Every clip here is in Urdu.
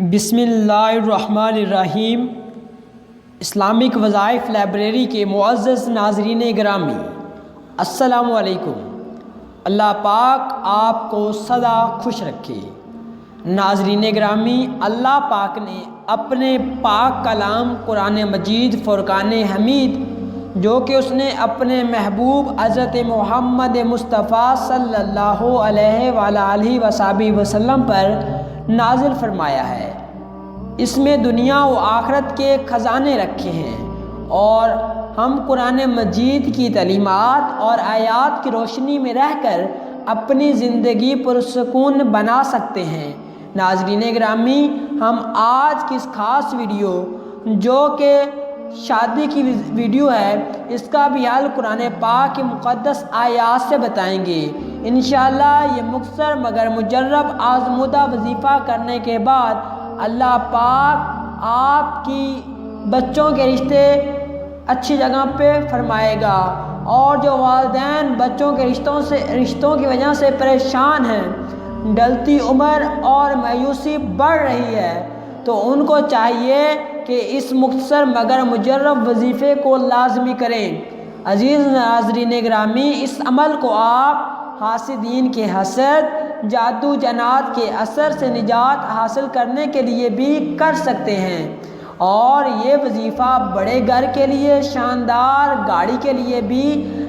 بسم اللہ الرحمن الرحیم۔ اسلامک وظائف لائبریری کے معزز ناظرین گرامی، السلام علیکم۔ اللہ پاک آپ کو سدا خوش رکھے۔ ناظرین گرامی، اللہ پاک نے اپنے پاک کلام قرآن مجید فرقان حمید، جو کہ اس نے اپنے محبوب حضرت محمد مصطفیٰ صلی اللہ علیہ وآلہ وسلم پر نازل فرمایا ہے، اس میں دنیا و آخرت کے خزانے رکھے ہیں، اور ہم قرآن مجید کی تعلیمات اور آیات کی روشنی میں رہ کر اپنی زندگی پرسکون بنا سکتے ہیں۔ ناظرین گرامی، ہم آج کی اس خاص ویڈیو، جو کہ شادی کی ویڈیو ہے، اس کا بھی حل قرآن پاک کی مقدس آیات سے بتائیں گے۔ انشاءاللہ یہ مختصر مگر مجرب آزمودہ وظیفہ کرنے کے بعد اللہ پاک آپ کی بچوں کے رشتے اچھی جگہ پہ فرمائے گا، اور جو والدین بچوں کے رشتوں کی وجہ سے پریشان ہیں، ڈلتی عمر اور مایوسی بڑھ رہی ہے، تو ان کو چاہیے کہ اس مختصر مگر مجرب وظیفے کو لازمی کریں۔ عزیز ناظرین گرامی، اس عمل کو آپ حاسدین کے حسد، جادو جنات کے اثر سے نجات حاصل کرنے کے لیے بھی کر سکتے ہیں، اور یہ وظیفہ بڑے گھر کے لیے، شاندار گاڑی کے لیے بھی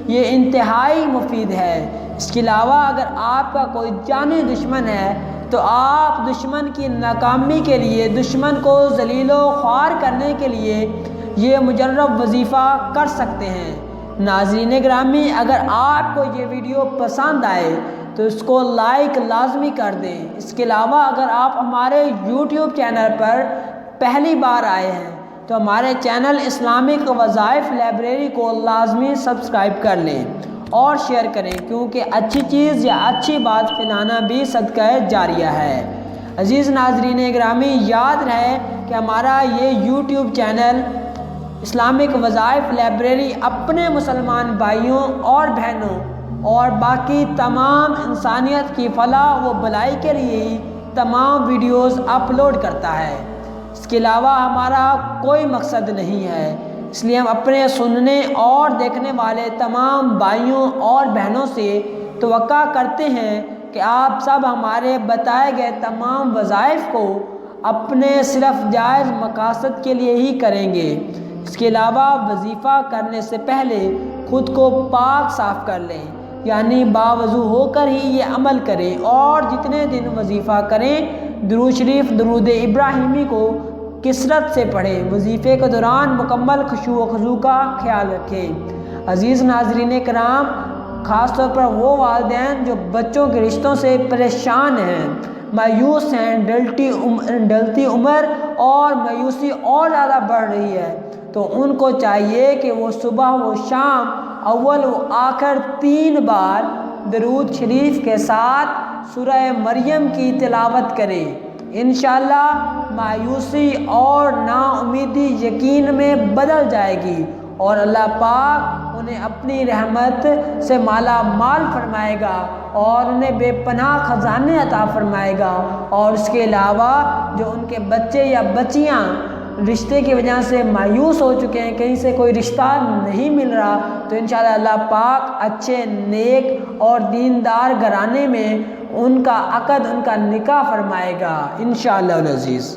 یہ انتہائی مفید ہے۔ اس کے علاوہ اگر آپ کا کوئی جانی دشمن ہے، تو آپ دشمن کی ناکامی کے لیے، دشمن کو ذلیل و خوار کرنے کے لیے یہ مجرب وظیفہ کر سکتے ہیں۔ ناظرین گرامی، اگر آپ کو یہ ویڈیو پسند آئے تو اس کو لائک لازمی کر دیں۔ اس کے علاوہ اگر آپ ہمارے یوٹیوب چینل پر پہلی بار آئے ہیں تو ہمارے چینل اسلامک وظائف لائبریری کو لازمی سبسکرائب کر لیں اور شیئر کریں، کیونکہ اچھی چیز یا اچھی بات پھیلانا بھی صدقہ جاریہ ہے۔ عزیز ناظرین گرامی، یاد رہے کہ ہمارا یہ یوٹیوب چینل اسلامک وظائف لائبریری اپنے مسلمان بھائیوں اور بہنوں اور باقی تمام انسانیت کی فلاح و بھلائی کے لیے ہی تمام ویڈیوز اپلوڈ کرتا ہے۔ اس کے علاوہ ہمارا کوئی مقصد نہیں ہے، اس لیے ہم اپنے سننے اور دیکھنے والے تمام بھائیوں اور بہنوں سے توقع کرتے ہیں کہ آپ سب ہمارے بتائے گئے تمام وظائف کو اپنے صرف جائز مقاصد کے لیے ہی کریں گے۔ اس کے علاوہ وظیفہ کرنے سے پہلے خود کو پاک صاف کر لیں، یعنی باوضو ہو کر ہی یہ عمل کریں، اور جتنے دن وظیفہ کریں درود شریف، درود ابراہیمی کو کثرت سے پڑھیں۔ وظیفے کے دوران مکمل خشوع و خضوع کا خیال رکھیں۔ عزیز ناظرین کرام، خاص طور پر وہ والدین جو بچوں کے رشتوں سے پریشان ہیں، مایوس ہیں، ڈلتی عمر اور مایوسی اور زیادہ بڑھ رہی ہے، تو ان کو چاہیے کہ وہ صبح و شام اول و آخر 3 بار درود شریف کے ساتھ سورہ مریم کی تلاوت کریں۔ انشاءاللہ مایوسی اور نا امیدی یقین میں بدل جائے گی، اور اللہ پاک انہیں اپنی رحمت سے مالا مال فرمائے گا، اور انہیں بے پناہ خزانے عطا فرمائے گا۔ اور اس کے علاوہ جو ان کے بچے یا بچیاں رشتے کی وجہ سے مایوس ہو چکے ہیں، کہیں سے کوئی رشتہ نہیں مل رہا، تو انشاءاللہ اللہ پاک اچھے نیک اور دیندار گھرانے میں ان کا عقد، ان کا نکاح فرمائے گا انشاءاللہ العزیز۔